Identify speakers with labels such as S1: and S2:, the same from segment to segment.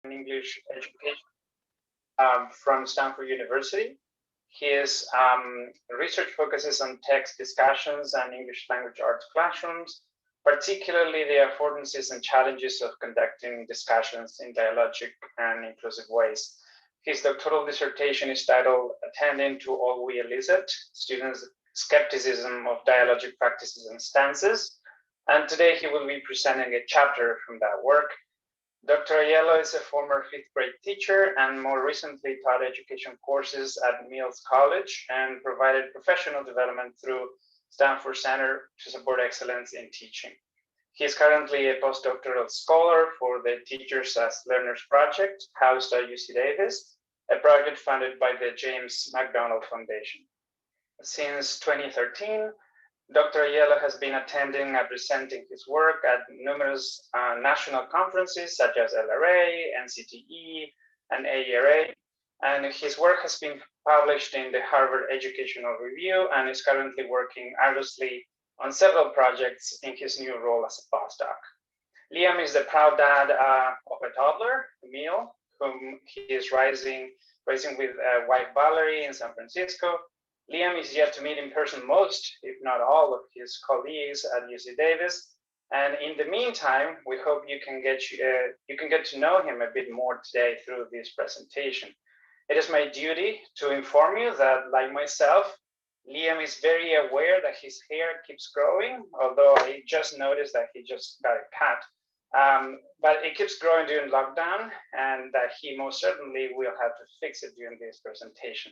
S1: in English education from Stanford University. His research focuses on text discussions and English language arts classrooms, particularly the affordances and challenges of conducting discussions in dialogic and inclusive ways. His doctoral dissertation is titled Attending to All We Elicit, Students' Skepticism of Dialogic Practices and Stances. And today he will be presenting a chapter from that work. Dr. Aiello is a former fifth grade teacher and more recently taught education courses at Mills College and provided professional development through Stanford Center to Support Excellence in Teaching. He is currently a postdoctoral scholar for the Teachers as Learners Project, housed at UC Davis, a project funded by the James McDonald Foundation. Since 2013, Dr. Aiello has been attending and presenting his work at numerous national conferences such as LRA, NCTE, and AERA, and his work has been published in the Harvard Educational Review and is currently working arduously on several projects in his new role as a postdoc. Liam is the proud dad of a toddler, Emil, whom he is raising with wife Valerie in San Francisco. Liam is yet to meet in person most, if not all, of his colleagues at UC Davis. And in the meantime, we hope you can get to know him a bit more today through this presentation. It is my duty to inform you that, like myself, Liam is very aware that his hair keeps growing, although I just noticed that he just got a cut. But it keeps growing during lockdown, and that he most certainly will have to fix it during this presentation.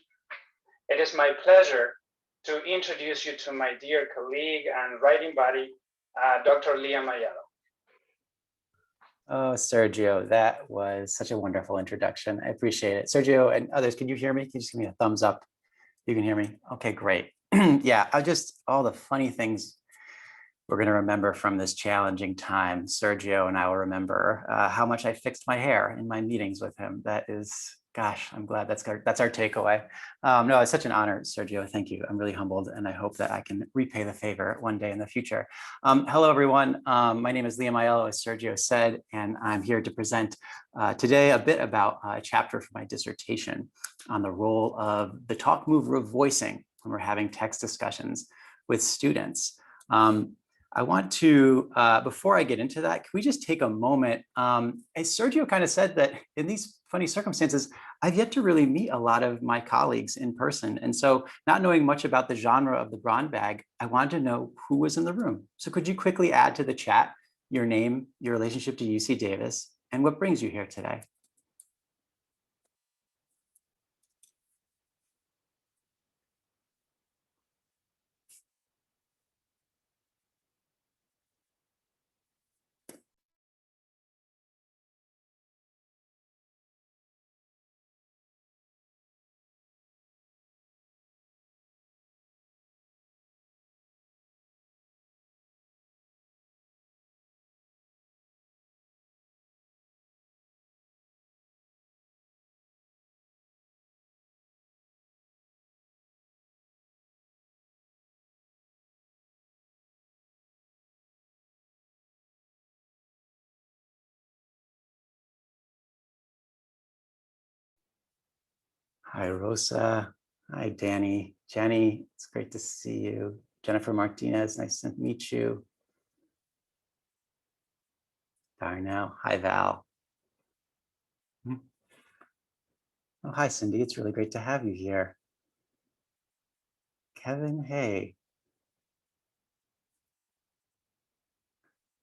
S1: It is my pleasure to introduce you to my dear colleague and writing buddy, Dr. Liam Aiello.
S2: Oh, Sergio, that was such a wonderful introduction. I appreciate it. Sergio and others, can you hear me? Can you just give me a thumbs up? You can hear me? Okay, great. Yeah, all the funny things we're going to remember from this challenging time. Sergio and I will remember how much I fixed my hair in my meetings with him. That is, gosh, I'm glad that's our takeaway. No, it's such an honor, Sergio. Thank you. I'm really humbled, and I hope that I can repay the favor one day in the future. Hello, everyone. My name is Liam Aiello, as Sergio said, and I'm here to present today a bit about a chapter from my dissertation on the role of the talk mover of voicing when we're having text discussions with students. I want to, before I get into that, can we just take a moment? As Sergio kind of said that in these funny circumstances, I've yet to really meet a lot of my colleagues in person. And so not knowing much about the genre of the Braun bag, I wanted to know who was in the room. So could you quickly add to the chat your name, your relationship to UC Davis, and what brings you here today? Hi, Rosa. Hi, Danny. Jenny, it's great to see you. Jennifer Martinez, nice to meet you. Darnell, hi, Val. Oh, hi, Cindy. It's really great to have you here. Kevin, hey.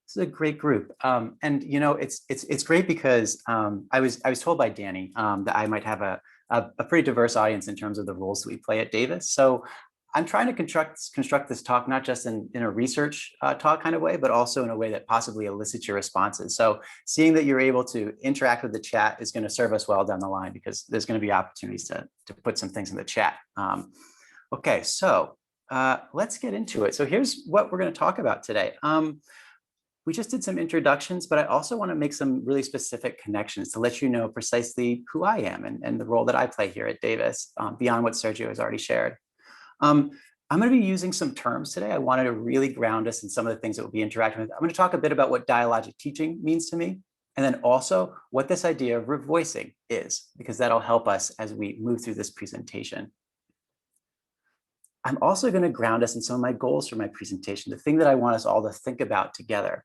S2: This is a great group, and you know it's great because I was told by Danny that I might have a pretty diverse audience in terms of the roles that we play at Davis. So I'm trying to construct this talk not just in a research talk kind of way, but also in a way that possibly elicits your responses. So seeing that you're able to interact with the chat is going to serve us well down the line, because there's going to be opportunities to put some things in the chat. Okay, so let's get into it. So here's what we're going to talk about today. We just did some introductions, but I also want to make some really specific connections to let you know precisely who I am and the role that I play here at Davis, beyond what Sergio has already shared. I'm going to be using some terms today. I wanted to really ground us in some of the things that we'll be interacting with. I'm going to talk a bit about what dialogic teaching means to me. and then also what this idea of revoicing is, because that'll help us as we move through this presentation. I'm also going to ground us in some of my goals for my presentation. The thing that I want us all to think about together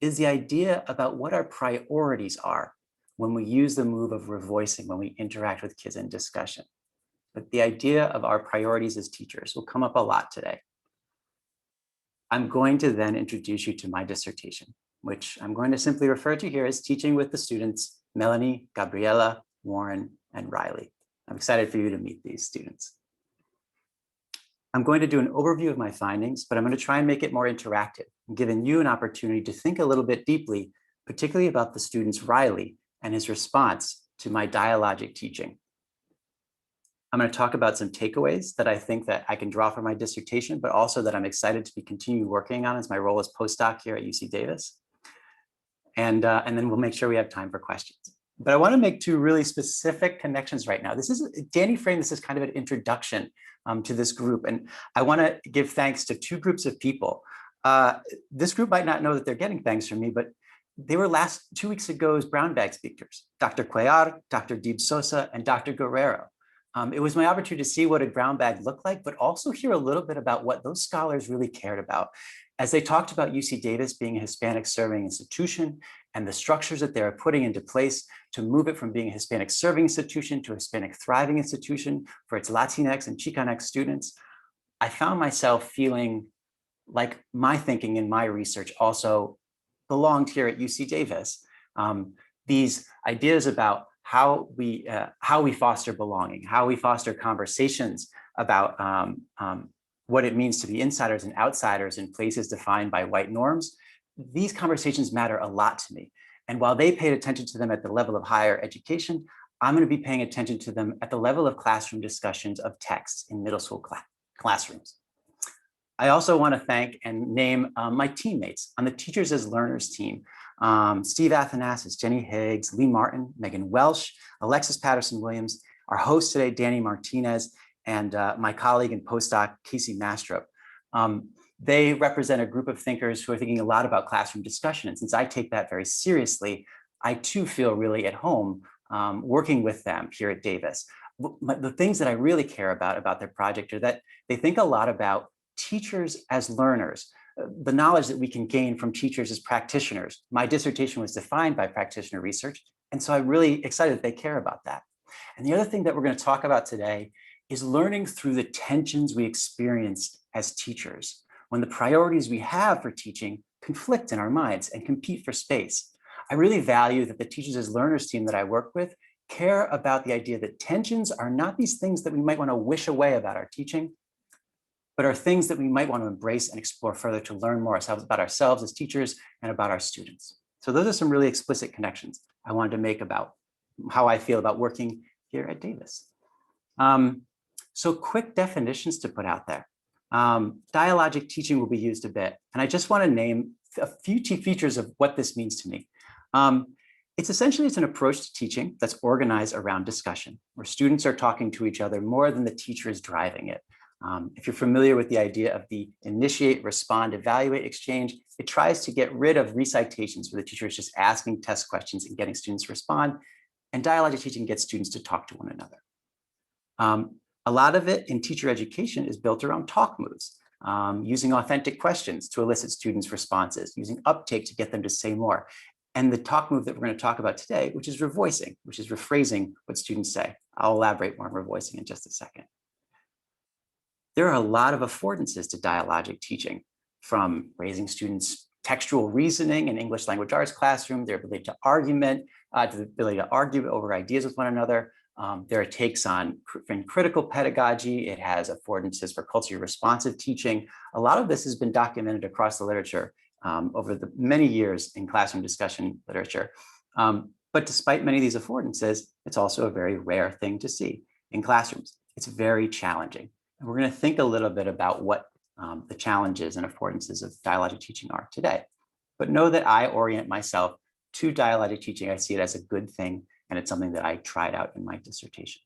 S2: is the idea about what our priorities are when we use the move of revoicing, when we interact with kids in discussion. But the idea of our priorities as teachers will come up a lot today. I'm going to then introduce you to my dissertation, which I'm going to simply refer to here as Teaching with the Students, Melanie, Gabriella, Warren, and Riley. I'm excited for you to meet these students. I'm going to do an overview of my findings, but I'm going to try and make it more interactive, giving you an opportunity to think a little bit deeply, particularly about the student's Riley and his response to my dialogic teaching. I'm going to talk about some takeaways that I think that I can draw from my dissertation, but also that I'm excited to be continue working on as my role as postdoc here at UC Davis. And then we'll make sure we have time for questions. But I want to make two really specific connections right now. This is, Danny framed this as kind of an introduction to this group. And I want to give thanks to two groups of people. This group might not know that they're getting thanks from me, but they were 2 weeks ago's Brown Bag speakers, Dr. Cuellar, Dr. Deeb Sosa, and Dr. Guerrero. It was my opportunity to see what a brown bag looked like, but also hear a little bit about what those scholars really cared about. As they talked about UC Davis being a Hispanic serving institution and the structures that they're putting into place to move it from being a Hispanic serving institution to a Hispanic thriving institution for its Latinx and Chicanx students, I found myself feeling like my thinking and my research also belonged here at UC Davis. These ideas about how we foster belonging, how we foster conversations about what it means to be insiders and outsiders in places defined by white norms. These conversations matter a lot to me. And while they paid attention to them at the level of higher education, I'm going to be paying attention to them at the level of classroom discussions of texts in middle school classrooms. I also want to thank and name my teammates on the Teachers as Learners team. Steve Athanassis, Jenny Higgs, Lee Martin, Megan Welsh, Alexis Patterson-Williams, our host today, Danny Martinez, and my colleague and postdoc, Casey Mastrop. They represent a group of thinkers who are thinking a lot about classroom discussion. And since I take that very seriously, I too feel really at home working with them here at Davis. The things that I really care about their project are that they think a lot about teachers as learners, the knowledge that we can gain from teachers as practitioners. My dissertation was defined by practitioner research, and so I'm really excited that they care about that. And the other thing that we're going to talk about today is learning through the tensions we experience as teachers, when the priorities we have for teaching conflict in our minds and compete for space. I really value that the Teachers as Learners team that I work with care about the idea that tensions are not these things that we might want to wish away about our teaching, but are things that we might want to embrace and explore further to learn more about ourselves as teachers and about our students. So those are some really explicit connections I wanted to make about how I feel about working here at Davis. So quick definitions to put out there. Dialogic teaching will be used a bit, and I just want to name a few key features of what this means to me. It's an approach to teaching that's organized around discussion, where students are talking to each other more than the teacher is driving it. If you're familiar with the idea of the initiate, respond, evaluate exchange, it tries to get rid of recitations where the teacher is just asking test questions and getting students to respond, and dialogic teaching gets students to talk to one another. A lot of it in teacher education is built around talk moves, using authentic questions to elicit students' responses, using uptake to get them to say more. And the talk move that we're going to talk about today, which is revoicing, which is rephrasing what students say. I'll elaborate more on revoicing in just a second. There are a lot of affordances to dialogic teaching, from raising students' textual reasoning in English language arts classroom, their ability to argument, to the ability to argue over ideas with one another. There are takes on critical pedagogy. It has affordances for culturally responsive teaching. A lot of this has been documented across the literature over the many years in classroom discussion literature. But despite many of these affordances, it's also a very rare thing to see in classrooms. It's very challenging. And we're going to think a little bit about what the challenges and affordances of dialogic teaching are today. But know that I orient myself to dialogic teaching. I see it as a good thing, and it's something that I tried out in my dissertation.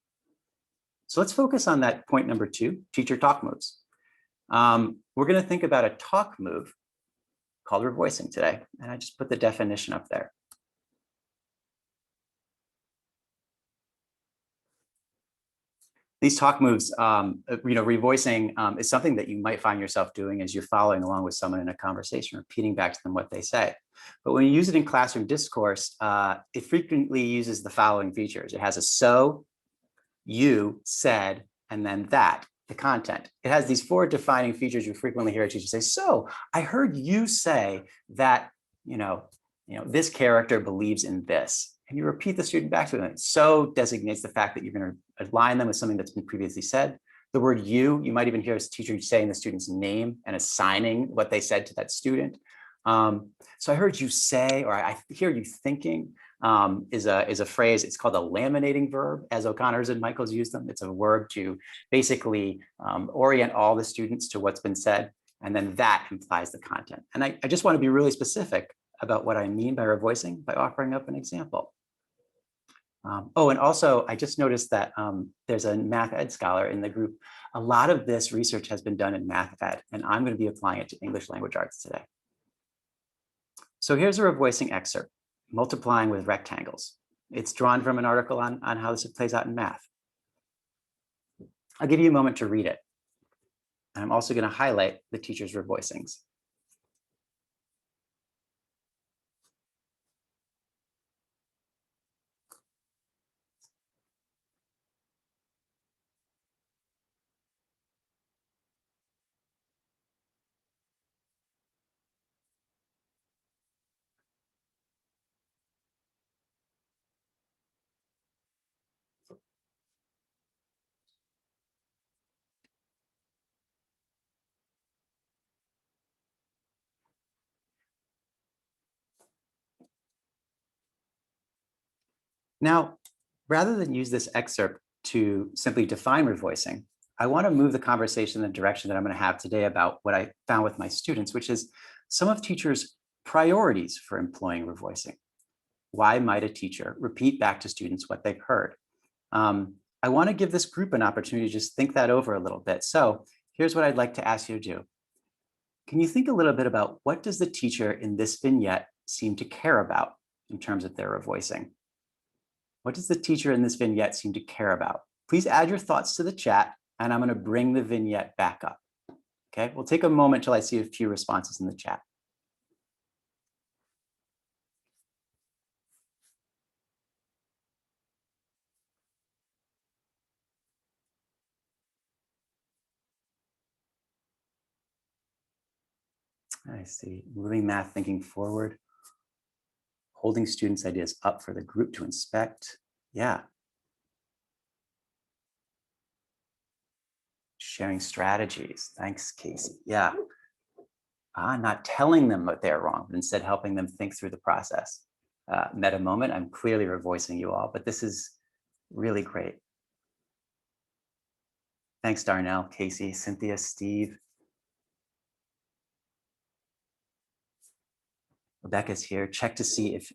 S2: So let's focus on that point number 2, teacher talk moves. We're going to think about a talk move called revoicing today, and I just put the definition up there. These talk moves, revoicing is something that you might find yourself doing as you're following along with someone in a conversation, repeating back to them what they say. But when you use it in classroom discourse, it frequently uses the following features. It has a so, you, said, and then that, the content. It has these 4 defining features you frequently hear a teacher say. So I heard you say that, this character believes in this. And you repeat the student back to them. So designates the fact that you're going to align them with something that's been previously said. The word you might even hear a teacher saying the student's name and assigning what they said to that student. So I heard you say, or I hear you thinking, is a phrase. It's called a laminating verb, as O'Connor's and Michael's use them. It's a verb to basically orient all the students to what's been said. And then that implies the content. And I just want to be really specific about what I mean by revoicing by offering up an example. And also I just noticed that there's a math ed scholar in the group. A lot of this research has been done in math ed, and I'm going to be applying it to English language arts today. So here's a revoicing excerpt, multiplying with rectangles. It's drawn from an article on how this plays out in math. I'll give you a moment to read it. I'm also going to highlight the teacher's revoicings. Now, rather than use this excerpt to simply define revoicing, I want to move the conversation in the direction that I'm going to have today about what I found with my students, which is some of teachers' priorities for employing revoicing. Why might a teacher repeat back to students what they've heard? I want to give this group an opportunity to just think that over a little bit. So here's what I'd like to ask you to do. Can you think a little bit about what does the teacher in this vignette seem to care about in terms of their revoicing? What does the teacher in this vignette seem to care about? Please add your thoughts to the chat, and I'm going to bring the vignette back up. Okay, we'll take a moment till I see a few responses in the chat. I see. Moving math thinking forward. Holding students' ideas up for the group to inspect. Yeah. Sharing strategies. Thanks, Casey. Yeah. Not telling them what they're wrong, but instead helping them think through the process. Meta moment. I'm clearly revoicing you all, but this is really great. Thanks, Darnell, Casey, Cynthia, Steve. Rebecca's here. Check to see if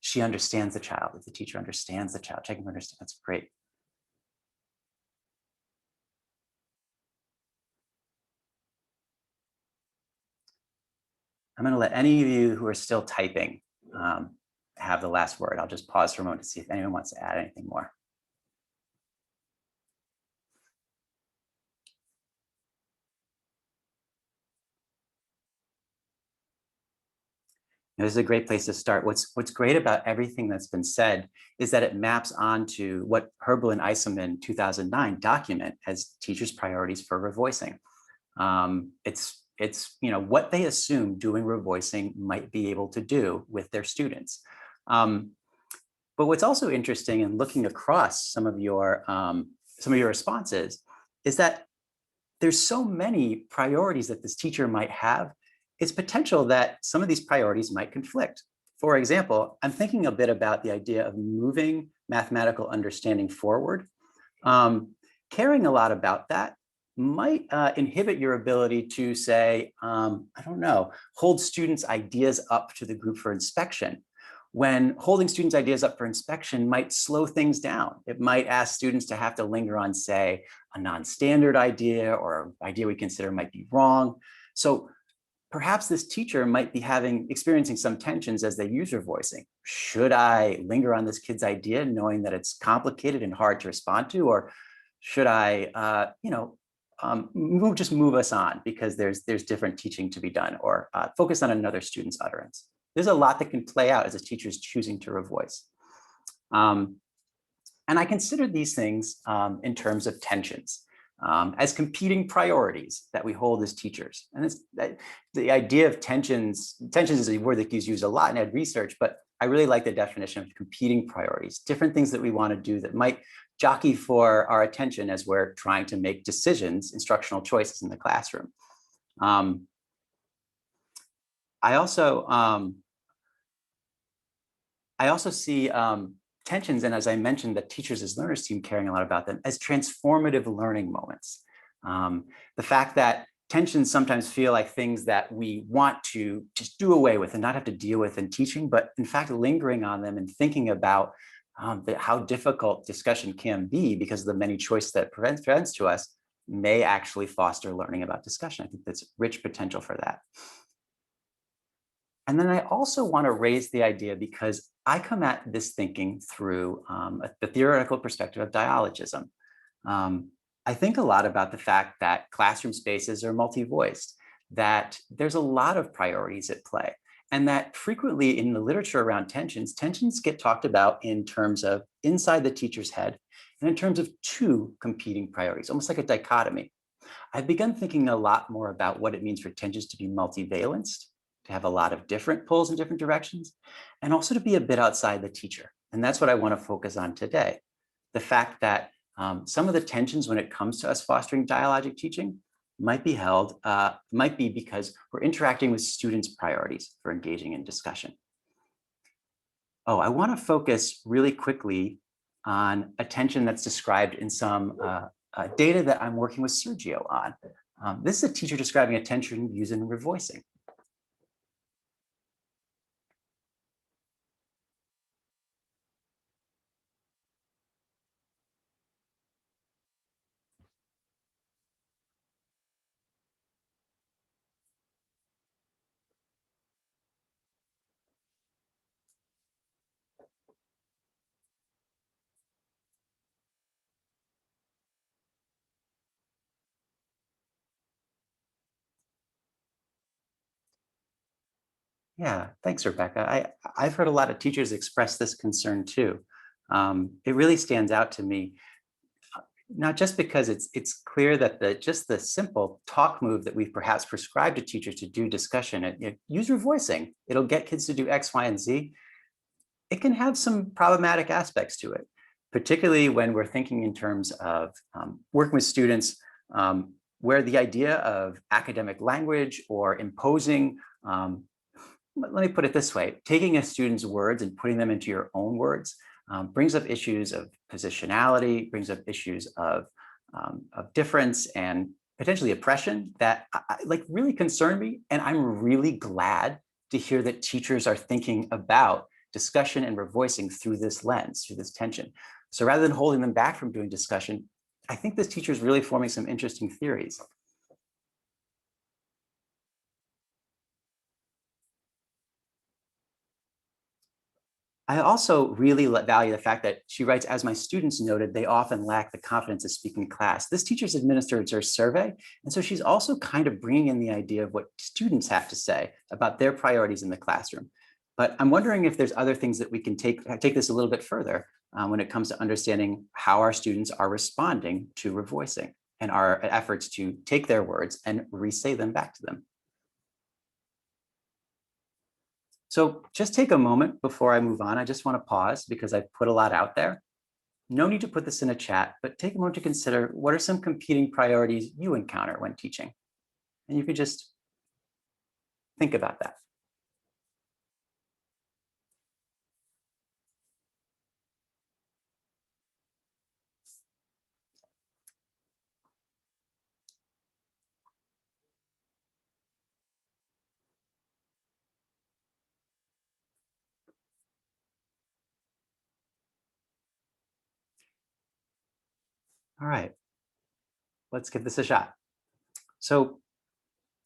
S2: she understands the child, if the teacher understands the child. Checking to understand. That's great. I'm going to let any of you who are still typing have the last word. I'll just pause for a moment to see if anyone wants to add anything more. This is a great place to start. What's great about everything that's been said is that it maps onto what Herbel and Isom in 2009 document as teachers' priorities for revoicing. It's what they assume doing revoicing might be able to do with their students. But what's also interesting in looking across some of your responses is that there's so many priorities that this teacher might have. It's potential that some of these priorities might conflict. For example, I'm thinking a bit about the idea of moving mathematical understanding forward. Caring a lot about that might inhibit your ability to say, I don't know, hold students' ideas up to the group for inspection. When holding students' ideas up for inspection might slow things down. It might ask students to have to linger on, say, a non-standard idea or an idea we consider might be wrong. So perhaps this teacher might be experiencing some tensions as they use revoicing. Should I linger on this kid's idea knowing that it's complicated and hard to respond to, or Should I, just move us on because there's different teaching to be done, or focus on another student's utterance? There's a lot that can play out as a teacher is choosing to revoice. And I consider these things in terms of tensions, as competing priorities that we hold as teachers. And the idea of tensions is a word that is used a lot in ed research, but I really like the definition of competing priorities, different things that we want to do that might jockey for our attention as we're trying to make decisions, instructional choices in the classroom. I also see tensions, and as I mentioned, the teachers as learners team caring a lot about them, as transformative learning moments. The fact that tensions sometimes feel like things that we want to just do away with and not have to deal with in teaching, but in fact, lingering on them and thinking about how difficult discussion can be because of the many choices that presents to us may actually foster learning about discussion. I think that's rich potential for that. And then I also want to raise the idea, because I come at this thinking through the theoretical perspective of dialogism. I think a lot about the fact that classroom spaces are multi-voiced, that there's a lot of priorities at play, and that frequently in the literature around tensions get talked about in terms of inside the teacher's head and in terms of two competing priorities, almost like a dichotomy. I've begun thinking a lot more about what it means for tensions to be multivalenced, to have a lot of different pulls in different directions, and also to be a bit outside the teacher. And that's what I want to focus on today. The fact that some of the tensions when it comes to us fostering dialogic teaching might be because we're interacting with students' priorities for engaging in discussion. Oh, I want to focus really quickly on a tension that's described in some data that I'm working with Sergio on. This is a teacher describing a tension using revoicing. Yeah, thanks, Rebecca. I've heard a lot of teachers express this concern too. It really stands out to me, not just because it's clear that just the simple talk move that we've perhaps prescribed to teachers to do discussion, use revoicing, it'll get kids to do X, Y, and Z. It can have some problematic aspects to it, particularly when we're thinking in terms of working with students where the idea of academic language or imposing, let me put it this way, taking a student's words and putting them into your own words brings up issues of positionality, brings up issues of difference and potentially oppression that really concern me. And I'm really glad to hear that teachers are thinking about discussion and revoicing through this lens, through this tension. So rather than holding them back from doing discussion, I think this teacher is really forming some interesting theories. I also really value the fact that she writes, as my students noted, they often lack the confidence to speak in class. This teacher's administered her survey, and so she's also kind of bringing in the idea of what students have to say about their priorities in the classroom. But I'm wondering if there's other things that we can take this a little bit further when it comes to understanding how our students are responding to revoicing and our efforts to take their words and re-say them back to them. So just take a moment before I move on. I just want to pause because I've put a lot out there. No need to put this in a chat, but take a moment to consider what are some competing priorities you encounter when teaching. And you can just think about that. All right, let's give this a shot. So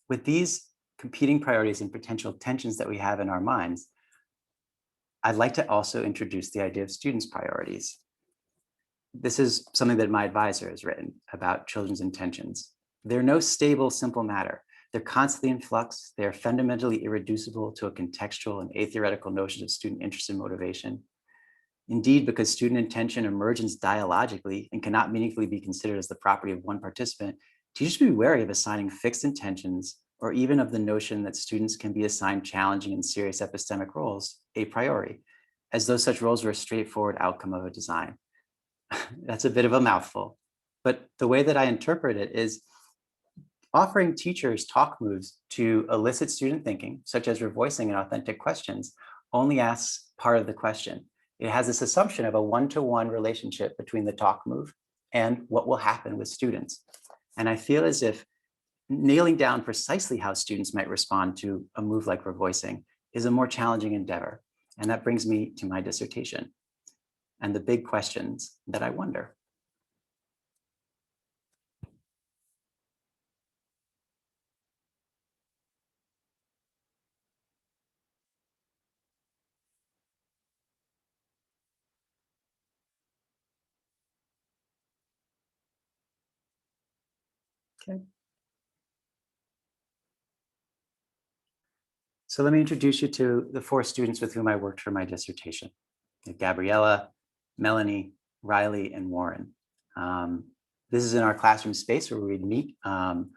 S2: with these competing priorities and potential tensions that we have in our minds, I'd like to also introduce the idea of students' priorities. this is something that my advisor has written about children's intentions. They're no stable, simple matter. They're constantly in flux. They are fundamentally irreducible to a contextual and atheoretical notion of student interest and motivation. Indeed, because student intention emerges dialogically and cannot meaningfully be considered as the property of one participant, teachers should be wary of assigning fixed intentions or even of the notion that students can be assigned challenging and serious epistemic roles a priori, as though such roles were a straightforward outcome of a design. That's a bit of a mouthful, but the way that I interpret it is offering teachers talk moves to elicit student thinking, such as revoicing and authentic questions, only asks part of the question. It has this assumption of a one-to-one relationship between the talk move and what will happen with students. And I feel as if nailing down precisely how students might respond to a move like revoicing is a more challenging endeavor. And that brings me to my dissertation and the big questions that I wonder. Okay. So let me introduce you to the 4 students with whom I worked for my dissertation: Gabriella, Melanie, Riley, and Warren. This is in our classroom space where we'd meet on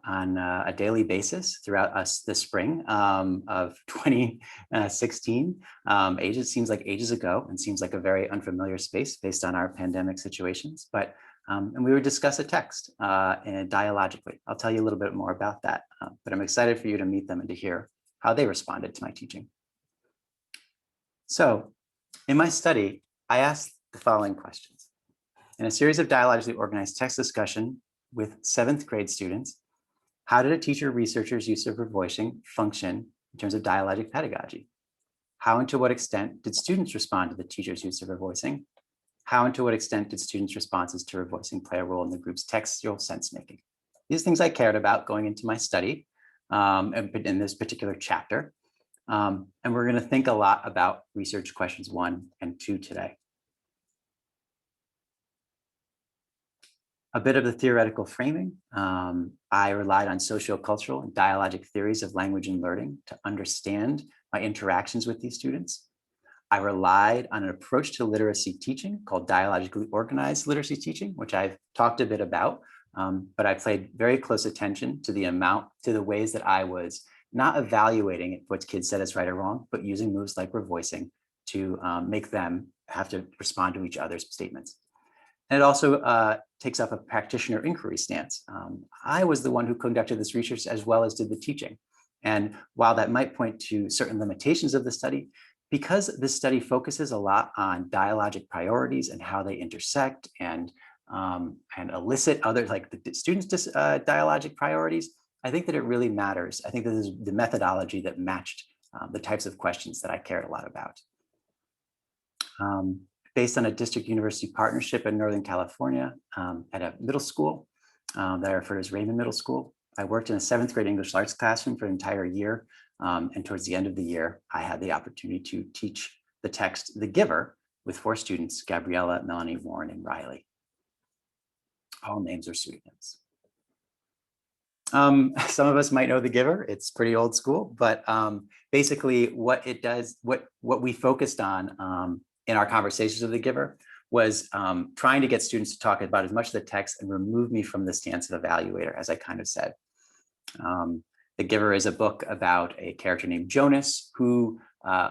S2: a daily basis throughout the spring of 2016. It seems like ages ago and seems like a very unfamiliar space based on our pandemic situations, but and we would discuss a text and dialogically. I'll tell you a little bit more about that, but I'm excited for you to meet them and to hear how they responded to my teaching. So in my study, I asked the following questions. In a series of dialogically organized text discussion with 7th grade students, how did a teacher researcher's use of revoicing function in terms of dialogic pedagogy? How and to what extent did students respond to the teacher's use of revoicing? How and to what extent did students' responses to revoicing play a role in the group's textual sense-making? These things I cared about going into my study in this particular chapter. And we're going to think a lot about research questions 1 and 2 today. A bit of the theoretical framing. I relied on sociocultural and dialogic theories of language and learning to understand my interactions with these students. I relied on an approach to literacy teaching called dialogically organized literacy teaching, which I've talked a bit about, but I paid very close attention to the ways that I was not evaluating what kids said is right or wrong, but using moves like revoicing to make them have to respond to each other's statements. And it also takes up a practitioner inquiry stance. I was the one who conducted this research as well as did the teaching. And while that might point to certain limitations of the study, because this study focuses a lot on dialogic priorities and how they intersect and elicit other, like the students' dialogic priorities, I think that it really matters. I think that this is the methodology that matched the types of questions that I cared a lot about. Based on a district university partnership in Northern California at a middle school that I refer to as Raymond Middle School, I worked in a 7th grade English arts classroom for an entire year. And towards the end of the year, I had the opportunity to teach the text, The Giver, with 4 students, Gabriella, Melanie, Warren, and Riley. All names are pseudonyms. Some of us might know The Giver. It's pretty old school, but basically what it does, what we focused on in our conversations of The Giver was trying to get students to talk about as much of the text and remove me from the stance of evaluator, as I kind of said. The Giver is a book about a character named Jonas who,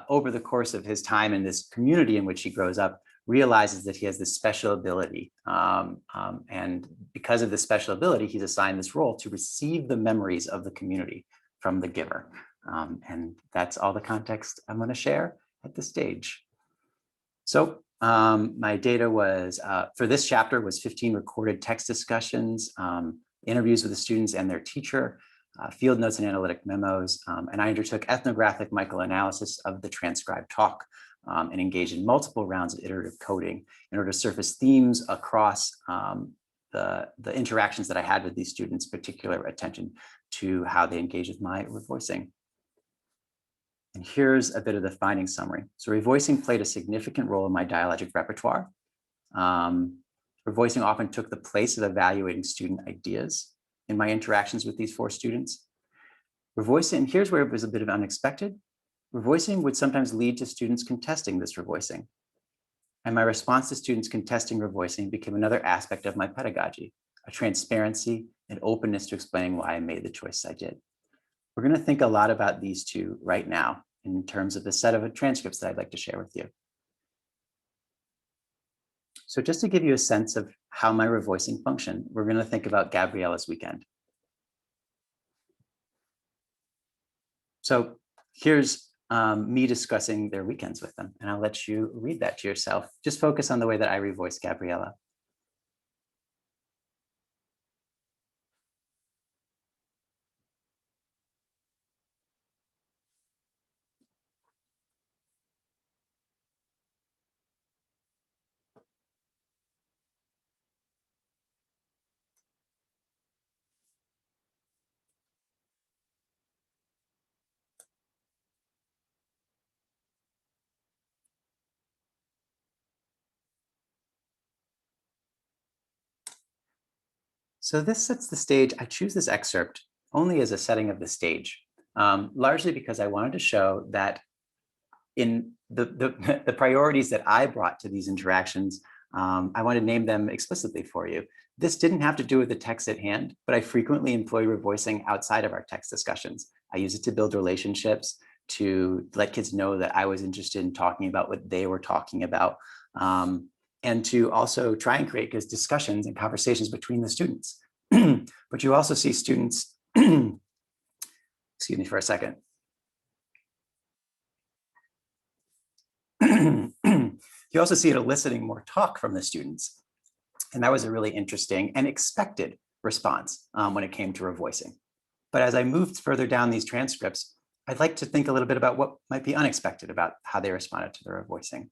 S2: over the course of his time in this community in which he grows up, realizes that he has this special ability. And because of this special ability, he's assigned this role to receive the memories of the community from The Giver. And that's all the context I'm going to share at this stage. So my data was, for this chapter, was 15 recorded text discussions, interviews with the students and their teacher, field notes and analytic memos, and I undertook ethnographic microanalysis of the transcribed talk and engaged in multiple rounds of iterative coding in order to surface themes across the interactions that I had with these students, particular attention to how they engage with my revoicing. And here's a bit of the finding summary. So revoicing played a significant role in my dialogic repertoire. Revoicing often took the place of evaluating student ideas in my interactions with these 4 students. Revoicing, and here's where it was a bit of unexpected. Revoicing would sometimes lead to students contesting this revoicing. And my response to students contesting revoicing became another aspect of my pedagogy, a transparency and openness to explaining why I made the choice I did. We're going to think a lot about these 2 right now in terms of the set of transcripts that I'd like to share with you. So just to give you a sense of how my revoicing functioned, we're going to think about Gabriella's weekend. So here's me discussing their weekends with them, and I'll let you read that to yourself. Just focus on the way that I revoice Gabriella. So this sets the stage. I choose this excerpt only as a setting of the stage, largely because I wanted to show that in the priorities that I brought to these interactions, I want to name them explicitly for you. This didn't have to do with the text at hand, but I frequently employ revoicing outside of our text discussions. I use it to build relationships, to let kids know that I was interested in talking about what they were talking about, and to also try and create good discussions and conversations between the students. But you also see students, excuse me for a second. You also see it eliciting more talk from the students. And that was a really interesting and expected response when it came to revoicing. But as I moved further down these transcripts, I'd like to think a little bit about what might be unexpected about how they responded to the revoicing.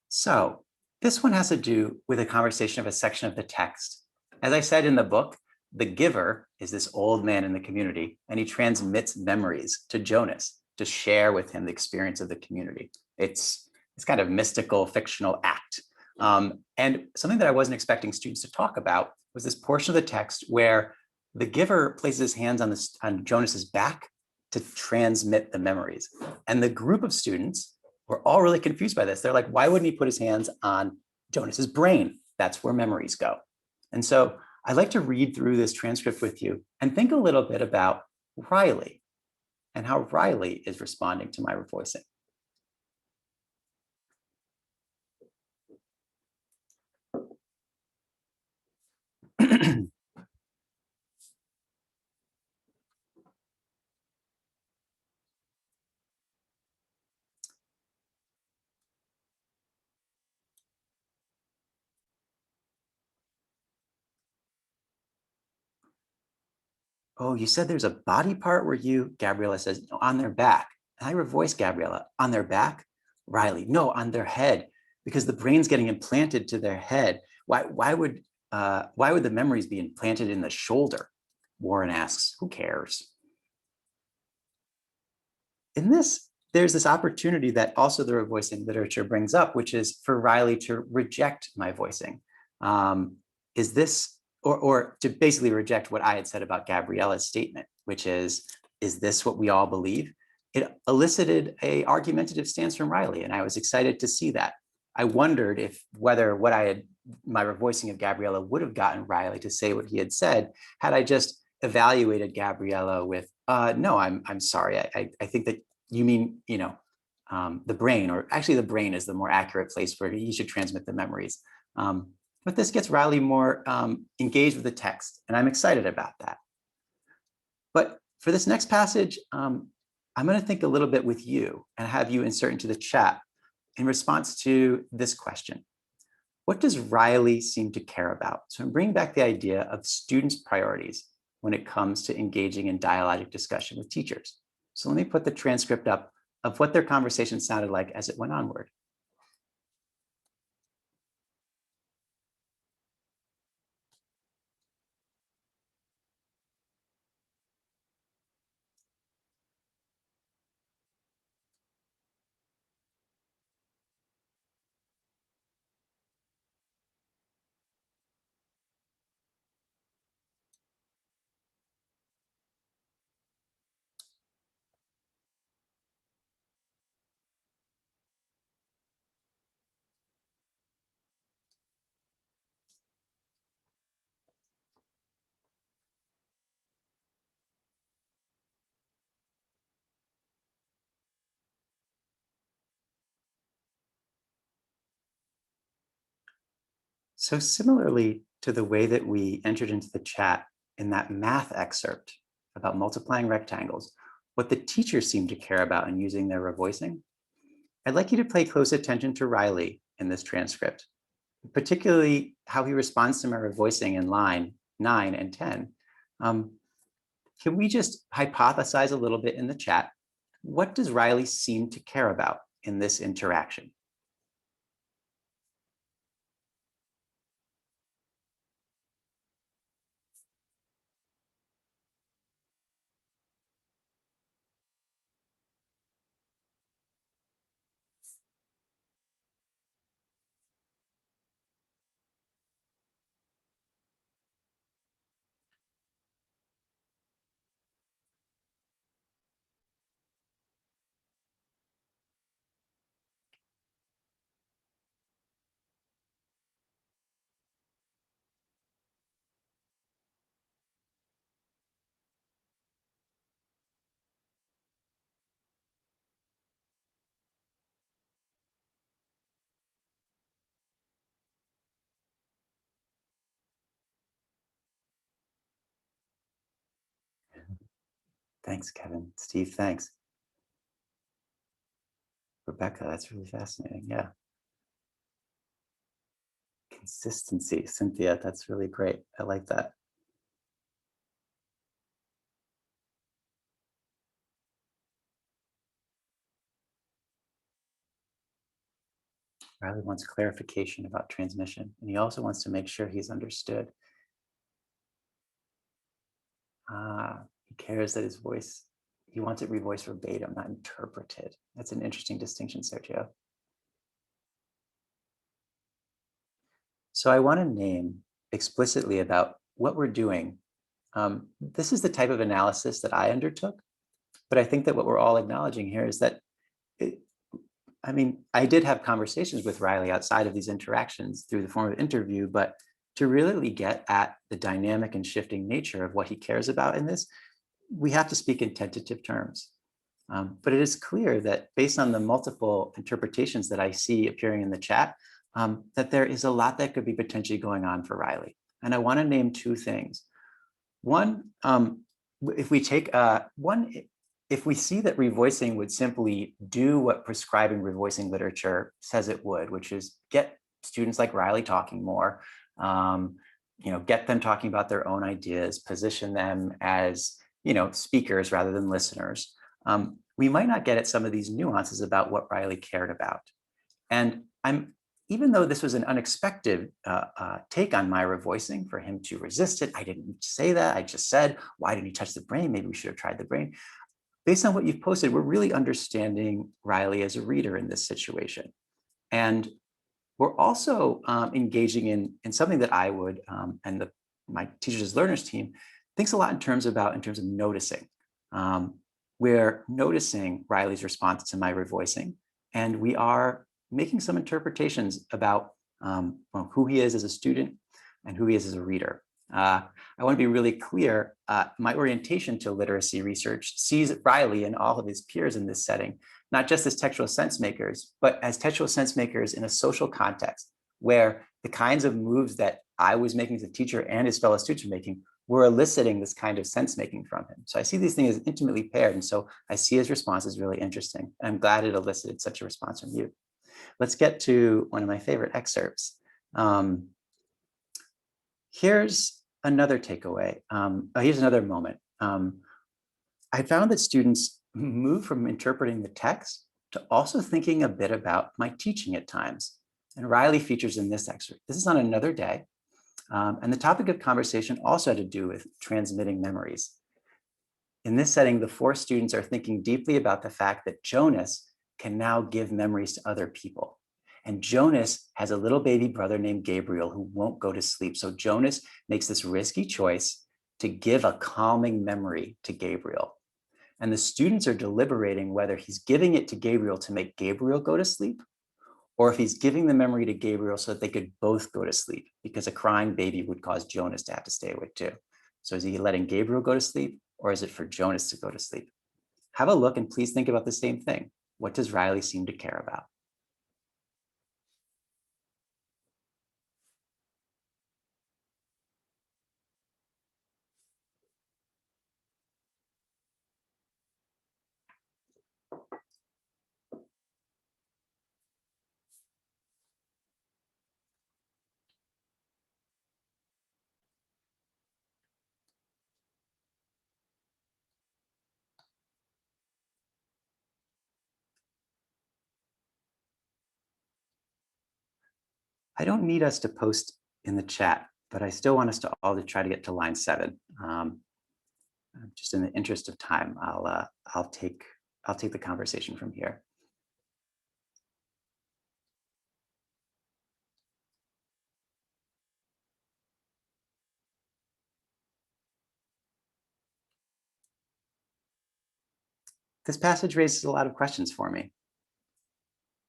S2: So this one has to do with a conversation of a section of the text. As I said in the book, the giver is this old man in the community, and he transmits memories to Jonas to share with him the experience of the community. It's kind of mystical, fictional act. And something that I wasn't expecting students to talk about was this portion of the text where the giver places his hands on Jonas's back to transmit the memories. And the group of students were all really confused by this. They're like, why wouldn't he put his hands on Jonas's brain? That's where memories go. And so I'd like to read through this transcript with you and think a little bit about Riley and how Riley is responding to my revoicing. Oh, you said there's a body part where Gabriella says, no, on their back. And I revoice Gabriella, on their back? Riley, no, on their head, because the brain's getting implanted to their head. Why would the memories be implanted in the shoulder? Warren asks, who cares? In this, there's this opportunity that also the revoicing literature brings up, which is for Riley to reject my voicing. Is this, or to basically reject what I had said about Gabriella's statement, which is this what we all believe? It elicited a argumentative stance from Riley, and I was excited to see that. I wondered whether my revoicing of Gabriella would have gotten Riley to say what he had said, had I just evaluated Gabriella with, no, I'm sorry. I think that you mean, the brain, or actually the brain is the more accurate place where he should transmit the memories. But this gets Riley more engaged with the text, and I'm excited about that. But for this next passage, I'm going to think a little bit with you and have you insert into the chat in response to this question. What does Riley seem to care about? So I'm bringing back the idea of students' priorities when it comes to engaging in dialogic discussion with teachers. So let me put the transcript up of what their conversation sounded like as it went onward. So similarly to the way that we entered into the chat in that math excerpt about multiplying rectangles, what the teachers seem to care about in using their revoicing, I'd like you to pay close attention to Riley in this transcript, particularly how he responds to my revoicing in line 9 and 10. Can we just hypothesize a little bit in the chat? What does Riley seem to care about in this interaction? Thanks, Kevin. Steve, thanks. Rebecca, that's really fascinating. Yeah. Consistency, Cynthia, that's really great. I like that. Riley wants clarification about transmission, and he also wants to make sure he's understood. He cares that his voice, he wants it revoiced verbatim, not interpreted. That's an interesting distinction, Sergio. So I want to name explicitly about what we're doing. This is the type of analysis that I undertook, but I think that what we're all acknowledging here is that I did have conversations with Riley outside of these interactions through the form of interview, but to really get at the dynamic and shifting nature of what he cares about in this, we have to speak in tentative terms. But it is clear that based on the multiple interpretations that I see appearing in the chat, that there is a lot that could be potentially going on for Riley. And I want to name two things. One, if we take if we see that revoicing would simply do what prescribing revoicing literature says it would, which is get students like Riley talking more, get them talking about their own ideas, position them as speakers rather than listeners, we might not get at some of these nuances about what Riley cared about. And even though this was an unexpected take on my revoicing for him to resist it, I didn't say that. I just said, why didn't he touch the brain? Maybe we should have tried the brain. Based on what you've posted, we're really understanding Riley as a reader in this situation. And we're also engaging in something that I would, and my Teachers as Learners team thinks a lot in terms of noticing. We're noticing Riley's response to my revoicing, and we are making some interpretations about who he is as a student and who he is as a reader. I want to be really clear. My orientation to literacy research sees Riley and all of his peers in this setting, not just as textual sense makers, but as textual sense makers in a social context where the kinds of moves that I was making as a teacher and his fellow students were making were eliciting this kind of sense making from him. So I see these things as intimately paired. And so I see his response as really interesting. And I'm glad it elicited such a response from you. Let's get to one of my favorite excerpts. Here's another takeaway. Here's another moment. I found that students move from interpreting the text to also thinking a bit about my teaching at times. And Riley features in this excerpt. This is on another day. And the topic of conversation also had to do with transmitting memories. In this setting, the 4 students are thinking deeply about the fact that Jonas can now give memories to other people. And Jonas has a little baby brother named Gabriel who won't go to sleep. So Jonas makes this risky choice to give a calming memory to Gabriel. And the students are deliberating whether he's giving it to Gabriel to make Gabriel go to sleep, or if he's giving the memory to Gabriel so that they could both go to sleep, because a crying baby would cause Jonas to have to stay awake too. So is he letting Gabriel go to sleep, or is it for Jonas to go to sleep? Have a look and please think about the same thing. What does Riley seem to care about? I don't need us to post in the chat, but I still want us to all to try to get to line 7. Just in the interest of time, I'll take the conversation from here. This passage raises a lot of questions for me.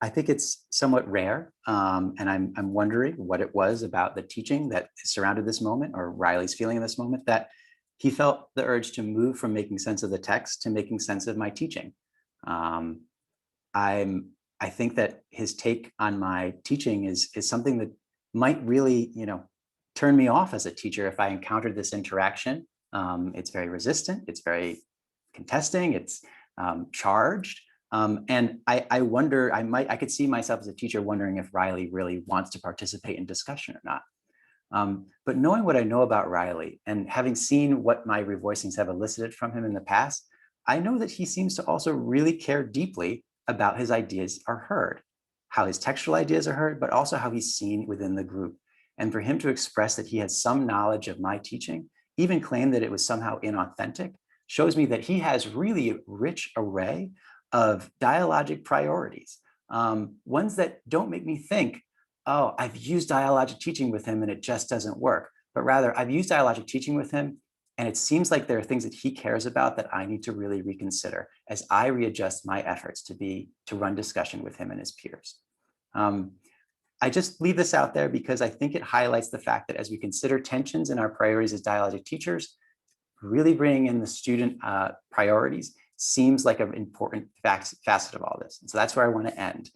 S2: I think it's somewhat rare, and I'm wondering what it was about the teaching that surrounded this moment, or Riley's feeling in this moment, that he felt the urge to move from making sense of the text to making sense of my teaching. I think that his take on my teaching is something that might really, turn me off as a teacher if I encountered this interaction. It's very resistant. It's very contesting. It's charged. And I wonder, I could see myself as a teacher wondering if Riley really wants to participate in discussion or not. But knowing what I know about Riley and having seen what my revoicings have elicited from him in the past, I know that he seems to also really care deeply about his ideas are heard, how his textual ideas are heard, but also how he's seen within the group. And for him to express that he has some knowledge of my teaching, even claim that it was somehow inauthentic, shows me that he has really a rich array of dialogic priorities, ones that don't make me think, oh, I've used dialogic teaching with him and it just doesn't work. But rather, I've used dialogic teaching with him and it seems like there are things that he cares about that I need to really reconsider as I readjust my efforts to run discussion with him and his peers. I just leave this out there because I think it highlights the fact that as we consider tensions in our priorities as dialogic teachers, really bringing in the student priorities seems like an important facet of all this. And so that's where I want to end.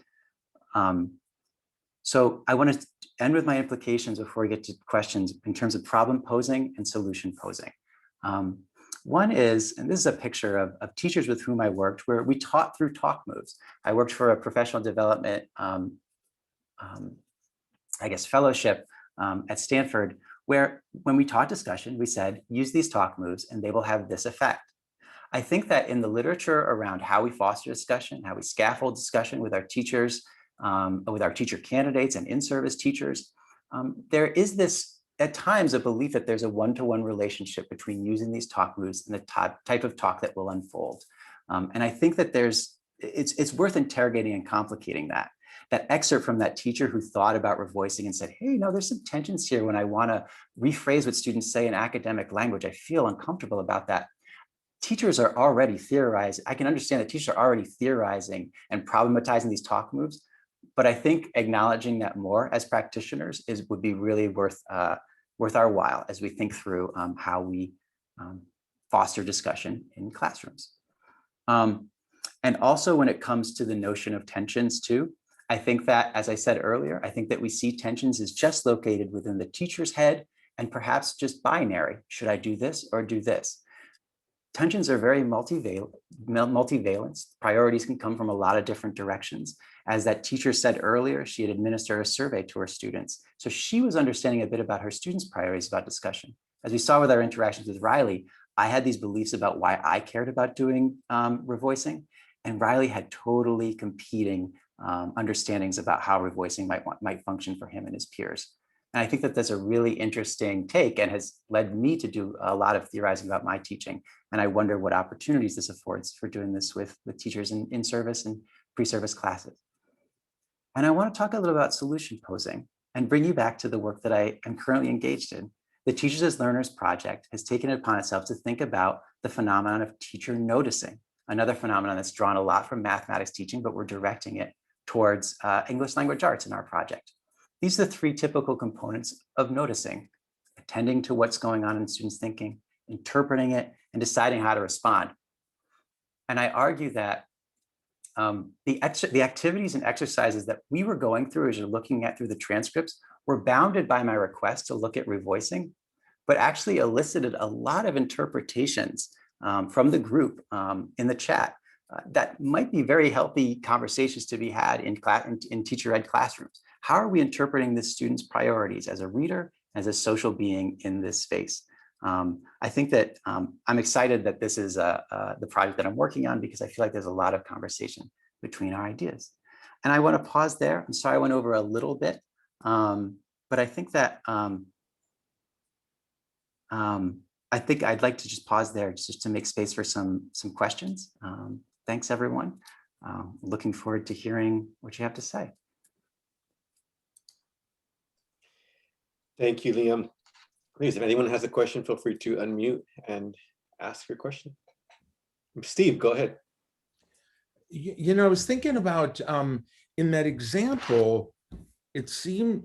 S2: So I want to end with my implications before we get to questions in terms of problem posing and solution posing. One is, and this is a picture of teachers with whom I worked, where we taught through talk moves. I worked for a professional development, fellowship at Stanford, where when we taught discussion, we said, use these talk moves and they will have this effect. I think that in the literature around how we foster discussion, how we scaffold discussion with our teachers, with our teacher candidates and in-service teachers, there is this, at times, a belief that there's a one-to-one relationship between using these talk moves and the type of talk that will unfold. And I think that it's worth interrogating and complicating that. That excerpt from that teacher who thought about revoicing and said, hey, there's some tensions here when I want to rephrase what students say in academic language. I feel uncomfortable about that. Teachers are already theorizing. I can understand that teachers are already theorizing and problematizing these talk moves, but I think acknowledging that more as practitioners would be really worth our while as we think through how we foster discussion in classrooms. And also when it comes to the notion of tensions too, I think that, as I said earlier, I think that we see tensions as just located within the teacher's head and perhaps just binary. Should I do this or do this? Tensions are very multivalent. Priorities can come from a lot of different directions. As that teacher said earlier, she had administered a survey to her students. So she was understanding a bit about her students' priorities about discussion. As we saw with our interactions with Riley, I had these beliefs about why I cared about doing revoicing, and Riley had totally competing understandings about how revoicing might function for him and his peers. And I think that that's a really interesting take and has led me to do a lot of theorizing about my teaching. And I wonder what opportunities this affords for doing this with teachers in service and pre-service classes. And I want to talk a little about solution posing and bring you back to the work that I am currently engaged in. The Teachers as Learners project has taken it upon itself to think about the phenomenon of teacher noticing, another phenomenon that's drawn a lot from mathematics teaching, but we're directing it towards English language arts in our project. These are the 3 typical components of noticing: attending to what's going on in students' thinking, interpreting it, and deciding how to respond. And I argue that the activities and exercises that we were going through as you're looking at through the transcripts were bounded by my request to look at revoicing, but actually elicited a lot of interpretations from the group in the chat that might be very healthy conversations to be had in teacher-ed classrooms. How are we interpreting the student's priorities as a reader, as a social being in this space? I think that I'm excited that this is the project that I'm working on, because I feel like there's a lot of conversation between our ideas. And I want to pause there. I'm sorry I went over a little bit, But I think that I think I'd like to just pause there just to make space for some questions. Thanks, everyone. Looking forward to hearing what you have to say.
S3: Thank you, Liam. Please, if anyone has a question, feel free to unmute and ask your question. Steve, go ahead.
S4: You know, I was thinking about in that example, it seemed,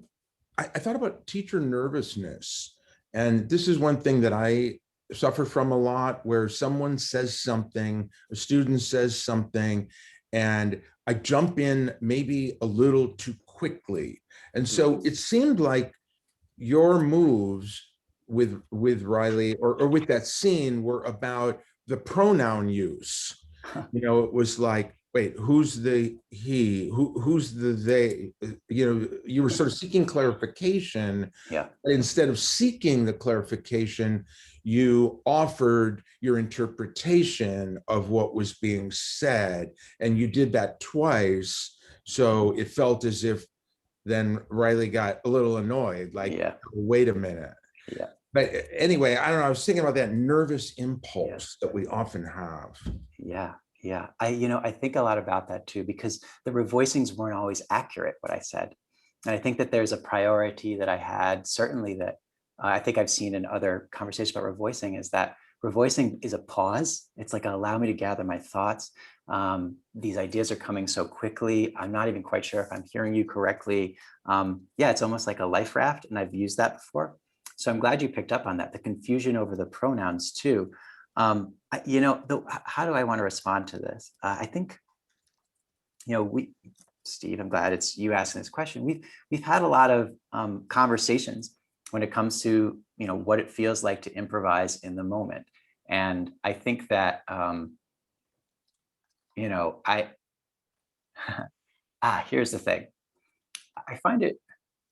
S4: I thought about teacher nervousness. And this is one thing that I suffer from a lot, where someone says something, a student says something, and I jump in maybe a little too quickly. And so it seemed like your moves with Riley or with that scene were about the pronoun use. You know, it was like, wait, who's the he? Who's the they? You know, you were sort of seeking clarification.
S2: Yeah.
S4: Instead of seeking the clarification, you offered your interpretation of what was being said, and you did that twice. So it felt as if then Riley got a little annoyed, like,
S2: Yeah.
S4: wait a minute.
S2: Yeah.
S4: But anyway, I don't know, I was thinking about that nervous impulse that we often have.
S2: Yeah. Yeah. I think a lot about that too, because the revoicings weren't always accurate, what I said. And I think that there's a priority that I had, certainly that I think I've seen in other conversations about revoicing, is that revoicing is a pause. It's like, allow me to gather my thoughts. These ideas are coming so quickly. I'm not even quite sure if I'm hearing you correctly. Yeah, it's almost like a life raft, and I've used that before. So I'm glad you picked up on that. The confusion over the pronouns too. How do I want to respond to this? I think, Steve, I'm glad it's you asking this question. We've had a lot of conversations when it comes to, what it feels like to improvise in the moment. And I think that, here's the thing. I find it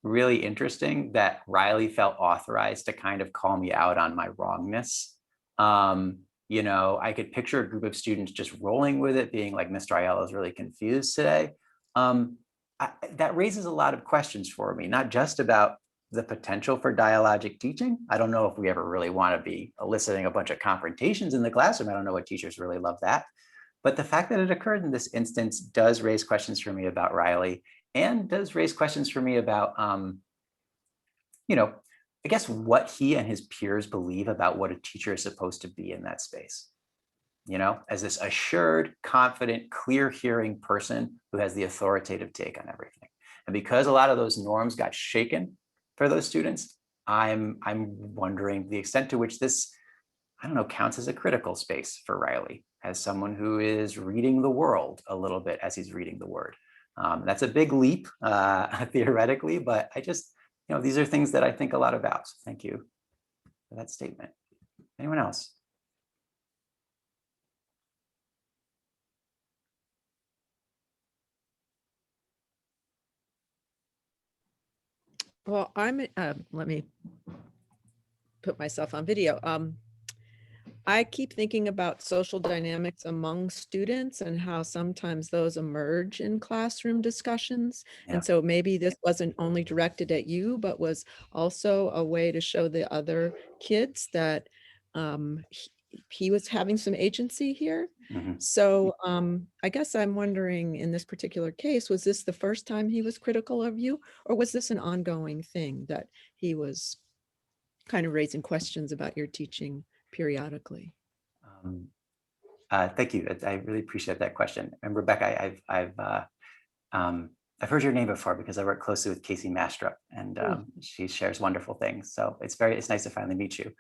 S2: really interesting that Riley felt authorized to kind of call me out on my wrongness. I could picture a group of students just rolling with it, being like, Mr. Ayala is really confused today. That raises a lot of questions for me, not just about the potential for dialogic teaching. I don't know if we ever really want to be eliciting a bunch of confrontations in the classroom. I don't know what teachers really love that. But the fact that it occurred in this instance does raise questions for me about Riley, and does raise questions for me about, I guess, what he and his peers believe about what a teacher is supposed to be in that space. As this assured, confident, clear-hearing person who has the authoritative take on everything. And because a lot of those norms got shaken for those students, I'm wondering the extent to which this, counts as a critical space for Riley, as someone who is reading the world a little bit as he's reading the word. That's a big leap, theoretically, but I just, these are things that I think a lot about. So thank you for that statement. Anyone else?
S5: Well, let me put myself on video. I keep thinking about social dynamics among students and how sometimes those emerge in classroom discussions.
S2: Yeah.
S5: And so maybe this wasn't only directed at you, but was also a way to show the other kids that he was having some agency here.
S2: Mm-hmm.
S5: So I guess I'm wondering, in this particular case, was this the first time he was critical of you, or was this an ongoing thing that he was kind of raising questions about your teaching periodically?
S2: Thank you. I really appreciate that question. And Rebecca, I've heard your name before because I work closely with Casey Mastrup, and she shares wonderful things. So it's nice to finally meet you.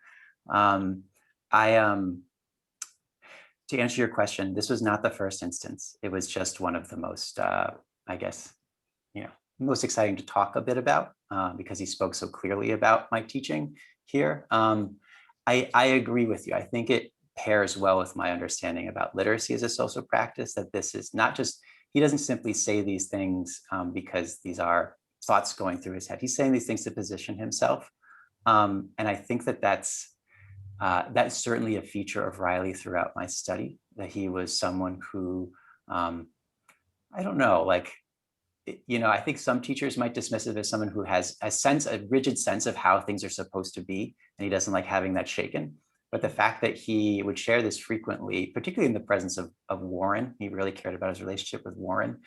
S2: To answer your question, this was not the first instance. It was just one of the most, most exciting to talk a bit about because he spoke so clearly about my teaching here. I agree with you. I think it pairs well with my understanding about literacy as a social practice, that this is not just, he doesn't simply say these things because these are thoughts going through his head. He's saying these things to position himself. And I think that that's certainly a feature of Riley throughout my study, that he was someone who, you know, I think some teachers might dismiss it as someone who has a rigid sense of how things are supposed to be, and he doesn't like having that shaken. But the fact that he would share this frequently, particularly in the presence of Warren, he really cared about his relationship with Warren.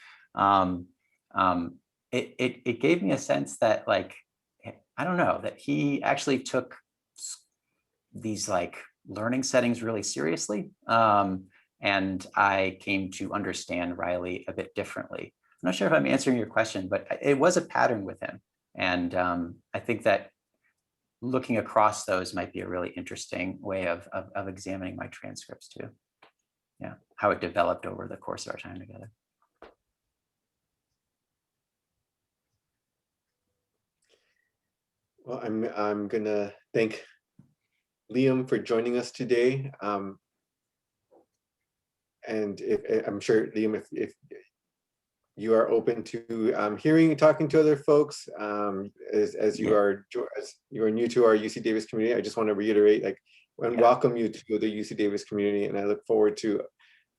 S2: It gave me a sense that, like, I don't know, that he actually took these like learning settings really seriously. And I came to understand Riley a bit differently. I'm not sure if I'm answering your question, but it was a pattern with him. And I think that looking across those might be a really interesting way of examining my transcripts too. Yeah, how it developed over the course of our time together.
S3: Well, I'm gonna thank Liam for joining us today. And I'm sure, Liam, if you are open to hearing and talking to other folks, as you are new to our UC Davis community, I just want to reiterate, like, and welcome you to the UC Davis community, and I look forward to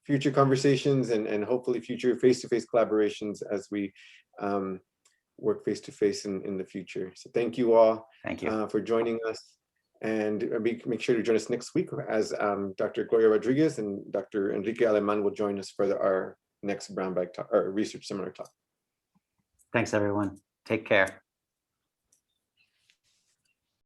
S3: future conversations and hopefully future face-to-face collaborations as we work face-to-face in the future. So thank you all.
S2: Thank you
S3: for joining us. And make sure to join us next week as Dr. Gloria Rodriguez and Dr. Enrique Aleman will join us for our next Brown Bag talk, or research seminar talk.
S2: Thanks, everyone. Take care.